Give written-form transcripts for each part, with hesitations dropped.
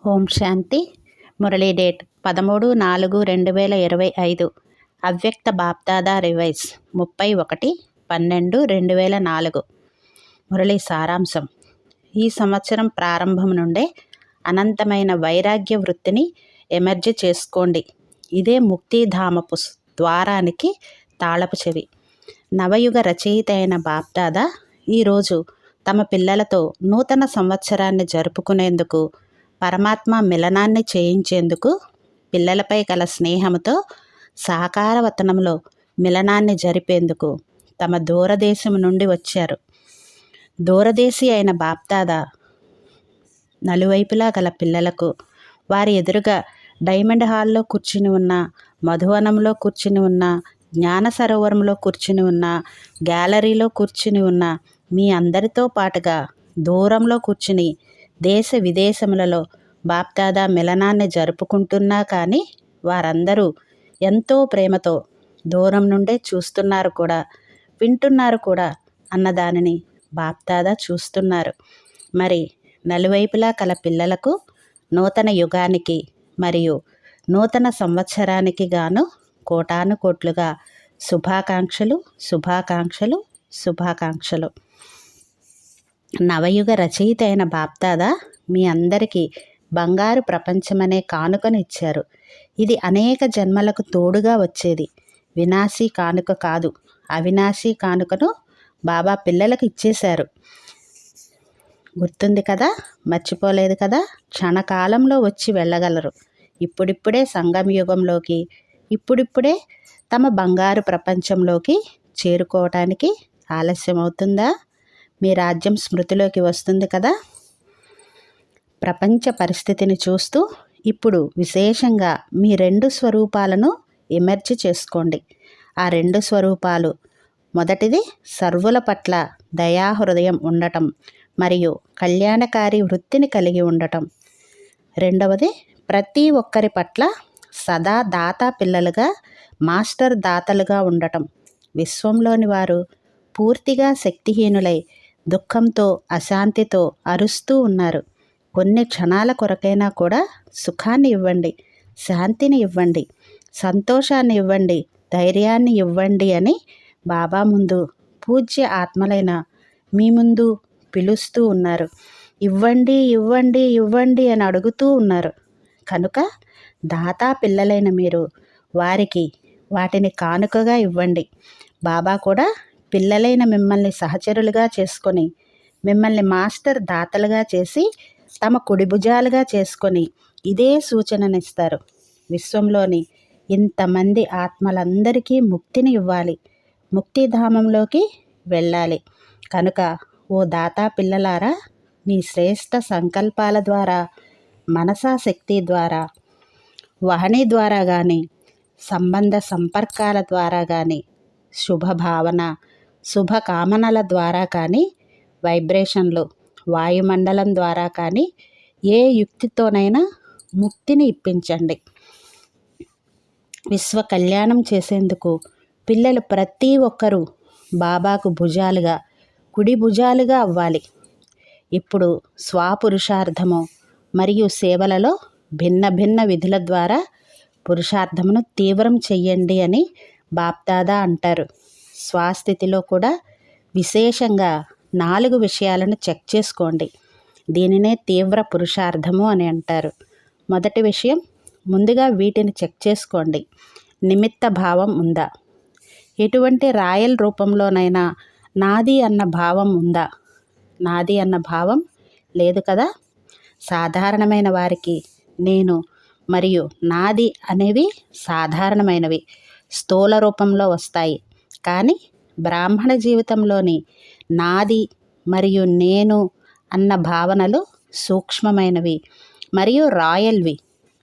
ఓం శాంతి. Murali date 13/4/2025. అవ్యక్త BapDada revise 31/12/2004. Murali సారాంశం. ఈ సంవత్సరం ప్రారంభం నుండే అనంతమైన వైరాగ్య వృత్తిని ఎమర్జీ చేసుకోండి. ఇదే ముక్తిధామపు ద్వారానికి తాళపు చెవి. నవయుగ రచయిత అయిన బాప్దాదా ఈరోజు తమ పిల్లలతో నూతన సంవత్సరాన్ని జరుపుకునేందుకు, పరమాత్మ మిలనాన్ని చేయించేందుకు, పిల్లలపై గల స్నేహంతో సాకారవతనంలో మిలనాన్ని జరిపేందుకు తమ దూరదేశం నుండి వచ్చారు. దూరదేశీ అయిన బాప్దాదా నలువైపులా గల పిల్లలకు, వారి ఎదురుగా డైమండ్ హాల్లో కూర్చుని ఉన్న, మధువనంలో కూర్చుని ఉన్న, జ్ఞాన సరోవరంలో కూర్చుని ఉన్న, గ్యాలరీలో కూర్చుని ఉన్న మీ అందరితో పాటుగా దూరంలో కూర్చుని దేశ విదేశములలో బాప్దాదా మిలనాన్ని జరుపుకుంటున్నా కానీ వారందరూ ఎంతో ప్రేమతో దూరం నుండే చూస్తున్నారు కూడా, వింటున్నారు కూడా అన్నదానిని బాప్దాదా చూస్తున్నారు. మరి నలువైపులా కల పిల్లలకు నూతన యుగానికి మరియు నూతన సంవత్సరానికి గాను కోటాను కోట్లుగా శుభాకాంక్షలు, శుభాకాంక్షలు, శుభాకాంక్షలు. నవయుగ రచయిత అయిన బాప్దాదా మీ అందరికీ బంగారు ప్రపంచమనే కానుకను ఇచ్చారు. ఇది అనేక జన్మలకు తోడుగా వచ్చేది. వినాశీ కానుక కాదు, అవినాశీ కానుకను బాబా పిల్లలకు ఇచ్చేశారు. గుర్తుంది కదా, మర్చిపోలేదు కదా. క్షణకాలంలో వచ్చి వెళ్ళగలరు. ఇప్పుడిప్పుడే సంగమయుగంలోకి, ఇప్పుడిప్పుడే తమ బంగారు ప్రపంచంలోకి చేరుకోవటానికి ఆలస్యం అవుతుందా? మీ రాజ్యం స్మృతిలోకి వస్తుంది కదా. ప్రపంచ పరిస్థితిని చూస్తూ ఇప్పుడు విశేషంగా మీ 2 స్వరూపాలను ఎమర్జీ చేసుకోండి. ఆ 2 స్వరూపాలు, మొదటిది సర్వుల పట్ల దయాహృదయం ఉండటం మరియు కళ్యాణకారి వృత్తిని కలిగి ఉండటం. రెండవది ప్రతి ఒక్కరి పట్ల సదా దాత పిల్లలుగా, మాస్టర్ దాతలుగా ఉండటం. విశ్వంలోని వారు పూర్తిగా శక్తిహీనులై దుఃఖంతో, అశాంతితో అరుస్తూ ఉన్నారు. కొన్ని క్షణాల కొరకైనా కూడా సుఖాన్ని ఇవ్వండి, శాంతిని ఇవ్వండి, సంతోషాన్ని ఇవ్వండి, ధైర్యాన్ని ఇవ్వండి అని బాబా ముందు, పూజ్య ఆత్మలైన మీ ముందు పిలుస్తూ ఉన్నారు. ఇవ్వండి, ఇవ్వండి, ఇవ్వండి అని అడుగుతూ ఉన్నారు. కనుక దాతా పిల్లలైన మీరు వారికి వాటిని కానుకగా ఇవ్వండి. బాబా కూడా పిల్లలైన మిమ్మల్ని సహచరులుగా చేసుకొని, మిమ్మల్ని మాస్టర్ దాతలుగా చేసి, తమ కుడి భుజాలుగా చేసుకొని ఇదే సూచననిస్తారు. విశ్వంలోని ఇంతమంది ఆత్మలందరికీ ముక్తిని ఇవ్వాలి, ముక్తిధామంలోకి వెళ్ళాలి. కనుక ఓ దాతా పిల్లలారా, మీ శ్రేష్ఠ సంకల్పాల ద్వారా, మనసా శక్తి ద్వారా, వహని ద్వారా కానీ, సంబంధ సంపర్కాల ద్వారా కానీ, శుభభావన, శుభకామనల ద్వారా కానీ, వైబ్రేషన్లు, వాయుమండలం ద్వారా కానీ ఏ యుక్తితోనైనా ముక్తిని ఇప్పించండి. విశ్వ కళ్యాణం చేసేందుకు పిల్లలు ప్రతి ఒక్కరూ బాబాకు భుజాలుగా, కుడి భుజాలుగా అవ్వాలి. ఇప్పుడు స్వపురుషార్థము మరియు సేవలలో భిన్న భిన్న విధుల ద్వారా పురుషార్థమును తీవ్రం చెయ్యండి అని బాప్దాదా అంటారు. స్వస్థితిలో కూడా విశేషంగా 4 విషయాలను చెక్ చేసుకోండి. దీనినే తీవ్ర పురుషార్థము అని అంటారు. మొదటి విషయం, ముందుగా వీటిని చెక్ చేసుకోండి. నిమిత్త భావం ఉందా? ఎటువంటి రాయల్ రూపంలోనైనా నాది అన్న భావం ఉందా? నాది అన్న భావం లేదు కదా. సాధారణమైన వారికి నేను మరియు నాది అనేవి సాధారణమైనవి, స్థూల రూపంలో వస్తాయి. కానీ బ్రాహ్మణ జీవితంలోని నాది మరియు నేను అన్న భావనలు సూక్ష్మమైనవి మరియు రాయల్వి.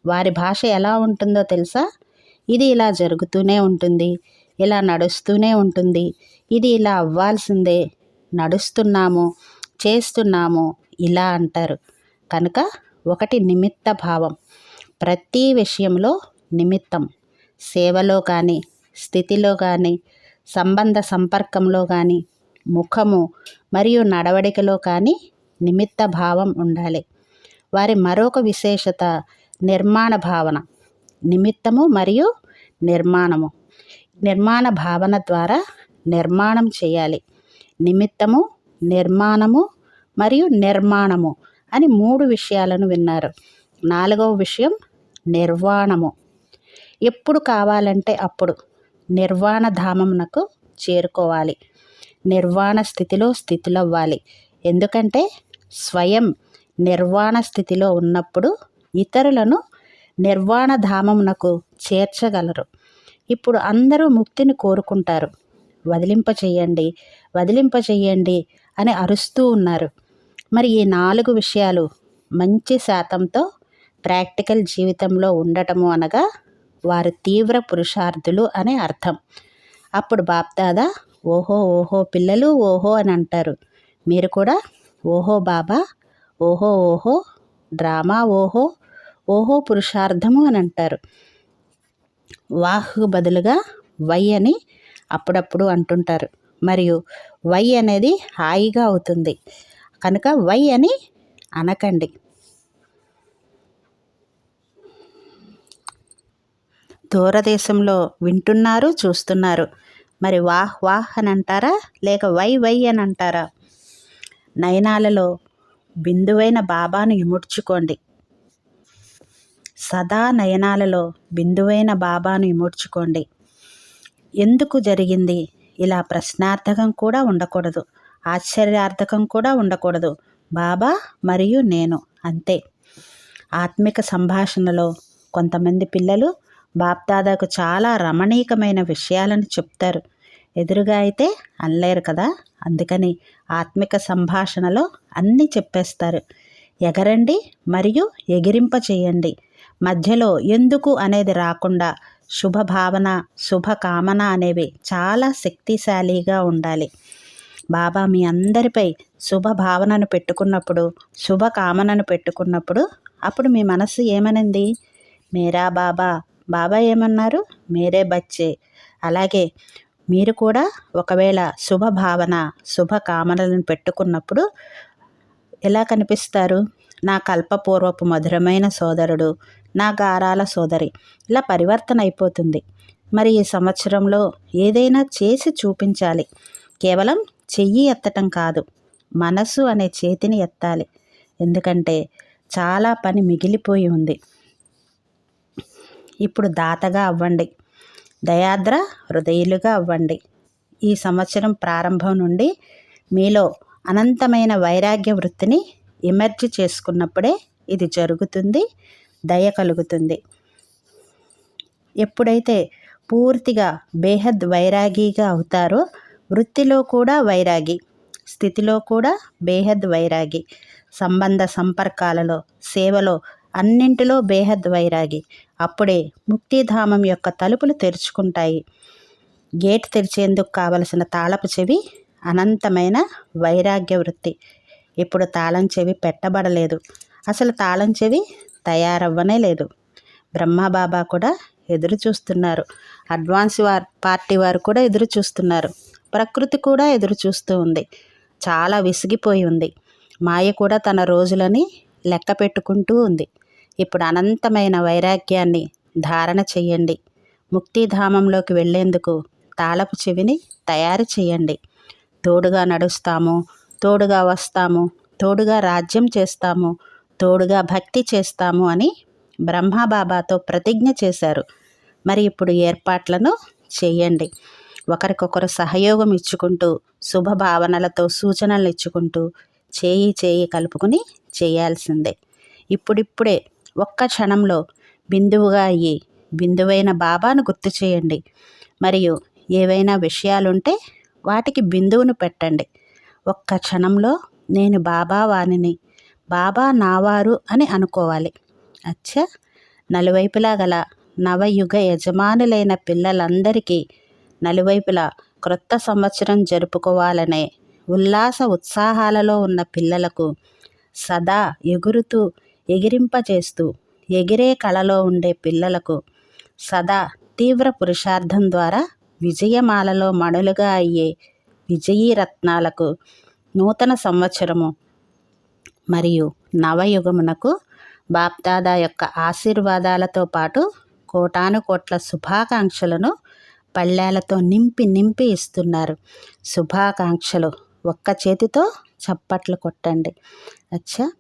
వారి భాష ఎలా ఉంటుందో తెలుసా? ఇది ఇలా జరుగుతూనే ఉంటుంది, ఇలా నడుస్తూనే ఉంటుంది, ఇది ఇలా అవ్వాల్సిందే, నడుస్తున్నాము, చేస్తున్నాము, ఇలా అంటారు. కనుక ఒకటి నిమిత్త భావం. ప్రతి విషయంలో నిమిత్తం. సేవలో కానీ, స్థితిలో కానీ, సంబంధ సంపర్కంలో కానీ, ముఖము మరియు నడవడికలో కానీ నిమిత్త భావం ఉండాలి. వారి మరొక విశేషత నిర్మాణ భావన. నిమిత్తము మరియు నిర్మాణము. నిర్మాణ భావన ద్వారా నిర్మాణం చేయాలి. నిమిత్తము, నిర్మాణము మరియు నిర్మాణము అని 3 విషయాలను విన్నారు. 4వ విషయం నిర్వాణము. ఎప్పుడు కావాలంటే అప్పుడు నిర్వాణ ధామమునకు చేరుకోవాలి. నిర్వాణ స్థితిలో స్థితులవ్వాలి. ఎందుకంటే స్వయం నిర్వాణ స్థితిలో ఉన్నప్పుడు ఇతరులను నిర్వాణ ధామమునకు చేర్చగలరు. ఇప్పుడు అందరూ ముక్తిని కోరుకుంటారు. వదిలింపచేయండి, వదిలింపచేయండి అని అరుస్తూ ఉన్నారు. మరి ఈ 4 విషయాలు మంచి శాతంతో ప్రాక్టికల్ జీవితంలో ఉండటము అనగా వారు తీవ్ర పురుషార్థులు అనే అర్థం. అప్పుడు బాప్దాదా ఓహో ఓహో పిల్లలు ఓహో అని అంటారు. మీరు కూడా ఓహో బాబా, ఓహో ఓహో డ్రామా, ఓహో ఓహో పురుషార్థము అని అంటారు. వాహ్కు బదులుగా వై అని అప్పుడప్పుడు అంటుంటారు. మరియు వై అనేది హాయిగా అవుతుంది కనుక వై అని అనకండి. దూరదేశంలో వింటున్నారు, చూస్తున్నారు. మరి వాహ్ వాహ్ అని అంటారా లేక వై వై అని అంటారా? నయనాలలో బిందువైన బాబాను ఇముడ్చుకోండి. సదా నయనాలలో బిందువైన బాబాను ఇముడ్చుకోండి. ఎందుకు జరిగింది ఇలా ప్రశ్నార్థకం కూడా ఉండకూడదు, ఆశ్చర్యార్థకం కూడా ఉండకూడదు. బాబా మరియు నేను అంతే. ఆత్మిక సంభాషణలో కొంతమంది పిల్లలు బాప్దాదాకు చాలా రమణీయమైన విషయాలను చెప్తారు. ఎదురుగా అయితే అనలేరు కదా, అందుకని ఆత్మిక సంభాషణలో అన్నీ చెప్పేస్తారు. ఎగరండి మరియు ఎగిరింప చేయండి. మధ్యలో ఎందుకు అనేది రాకుండా శుభభావన, శుభకామన అనేవి చాలా శక్తిశాలిగా ఉండాలి. బాబా మీ అందరిపై శుభభావనను పెట్టుకున్నప్పుడు, శుభకామనను పెట్టుకున్నప్పుడు అప్పుడు మీ మనసు ఏమనింది? మేరా బాబా. బాబా ఏమన్నారు? మేరే బచ్చే. అలాగే మీరు కూడా ఒకవేళ శుభభావన, శుభకామనలను పెట్టుకున్నప్పుడు ఎలా కనిపిస్తారు? నా కల్పపూర్వపు మధురమైన సోదరుడు, నా గారాల సోదరి, ఇలా పరివర్తన అయిపోతుంది. మరి ఈ సంవత్సరంలో ఏదైనా చేసి చూపించాలి. కేవలం చెయ్యి ఎత్తటం కాదు, మనసు అనే చేతిని ఎత్తాలి. ఎందుకంటే చాలా పని మిగిలిపోయి ఉంది. ఇప్పుడు దాతగా అవ్వండి, దయాద్ర హృదయులుగా అవ్వండి. ఈ సంవత్సరం ప్రారంభం నుండి మీలో అనంతమైన వైరాగ్య వృత్తిని ఎమర్జీ చేసుకున్నప్పుడే ఇది జరుగుతుంది, దయ కలుగుతుంది. ఎప్పుడైతే పూర్తిగా బేహద్ వైరాగిగా అవుతారో వృత్తిలో కూడా వైరాగి, స్థితిలో కూడా బేహద్ వైరాగి, సంబంధ సంపర్కాలలో, సేవలో అన్నింటిలో బేహద్ వైరాగి. అప్పుడే ముక్తిధామం యొక్క తలుపులు తెరుచుకుంటాయి. గేట్ తెరిచేందుకు కావలసిన తాళపు చెవి అనంతమైన వైరాగ్య వృత్తి. ఇప్పుడు తాళం చెవి పెట్టబడలేదు, అసలు తాళం చెవి తయారవ్వనే లేదు. బ్రహ్మబాబా కూడా ఎదురు చూస్తున్నారు, అడ్వాన్స్ పార్టీ వారు కూడా ఎదురు చూస్తున్నారు, ప్రకృతి కూడా ఎదురు చూస్తూ ఉంది. చాలా విసిగిపోయి ఉంది. మాయ కూడా తన రోజులని లెక్క పెట్టుకుంటూ ఉంది. ఇప్పుడు అనంతమైన వైరాగ్యాన్ని ధారణ చెయ్యండి. ముక్తిధామంలోకి వెళ్ళేందుకు తాళపు చెవిని తయారు చేయండి. తోడుగా నడుస్తాము, తోడుగా వస్తాము, తోడుగా రాజ్యం చేస్తాము, తోడుగా భక్తి చేస్తాము అని బ్రహ్మబాబాతో ప్రతిజ్ఞ చేశారు. మరి ఇప్పుడు ఏర్పాట్లను చేయండి. ఒకరికొకరు సహయోగం ఇచ్చుకుంటూ, శుభభావనలతో సూచనలు ఇచ్చుకుంటూ, చేయి చేయి కలుపుకుని చేయాల్సిందే. ఇప్పుడిప్పుడే ఒక్క క్షణంలో బిందువుగా అయ్యి బిందువైన బాబాను గుర్తు చేయండి. మరియు ఏవైనా విషయాలుంటే వాటికి బిందువును పెట్టండి. ఒక్క క్షణంలో నేను బాబా వాణిని, బాబా నావారు అని అనుకోవాలి. అచ్చా, నలువైపులా గల నవయుగ యజమానులైన పిల్లలందరికీ నలువైపులా క్రొత్త సంవత్సరం జరుపుకోవాలనే ఉల్లాస ఉత్సాహాలలో ఉన్న పిల్లలకు, సదా ఎగురుతూ ఎగిరింపచేస్తూ ఎగిరే కళలో ఉండే పిల్లలకు, సదా తీవ్ర పురుషార్థం ద్వారా విజయమాలలో మణులుగా అయ్యే విజయీ రత్నాలకు నూతన సంవత్సరము మరియు నవయుగమునకు బాప్దాదా యొక్క ఆశీర్వాదాలతో పాటు కోటాను కోట్ల శుభాకాంక్షలను పళ్ళేలతో నింపి నింపి ఇస్తున్నారు. శుభాకాంక్షలు. ఒక్క చేతితో చప్పట్లు కొట్టండి. అచ్చా,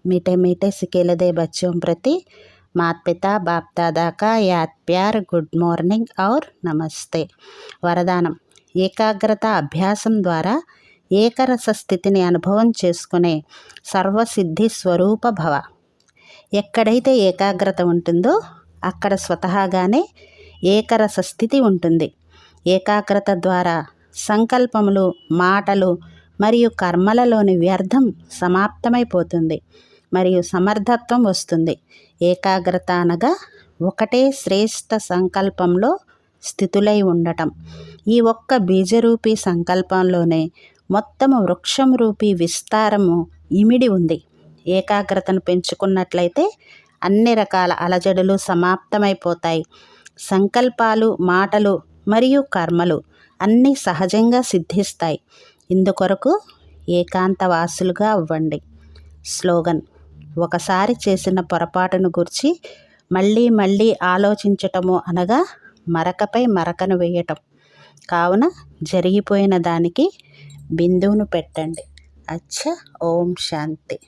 मीठे मीठे सिकेले दे बच्चों प्रति माता पिता बाप दादा का याद प्यार गुड మార్నింగ్ और నమస్తే. వరదానం. ఏకాగ్రత అభ్యాసం ద్వారా ఏకరస స్థితిని అనుభవం చేసుకునే సర్వసిద్ధి స్వరూప భవ. ఎక్కడైతే ఏకాగ్రత ఉంటుందో అక్కడ స్వతహాగానే ఏకరస స్థితి ఉంటుంది. ఏకాగ్రత ద్వారా సంకల్పములు, మాటలు మరియు కర్మలలోని వ్యర్థం సమాప్తమైపోతుంది మరియు సమర్థత్వం వస్తుంది. ఏకాగ్రత అనగా ఒకటే శ్రేష్ఠ సంకల్పంలో స్థితులై ఉండటం. ఈ ఒక్క బీజరూపీ సంకల్పంలోనే మొత్తము వృక్షం రూపీ విస్తారము ఇమిడి ఉంది. ఏకాగ్రతను పెంచుకున్నట్లయితే అన్ని రకాల అలజడులు సమాప్తమైపోతాయి. సంకల్పాలు, మాటలు మరియు కర్మలు అన్నీ సహజంగా సిద్ధిస్తాయి. ఇందుకొరకు ఏకాంతవాసులుగా అవ్వండి. స్లోగన్. ఒకసారి చేసిన పొరపాటును గురించి మళ్ళీ మళ్ళీ ఆలోచించటము అనగా మరకపై మరకను వేయటం. కావున జరిగిపోయిన దానికి బిందువును పెట్టండి. అచ్చా, ఓం శాంతి.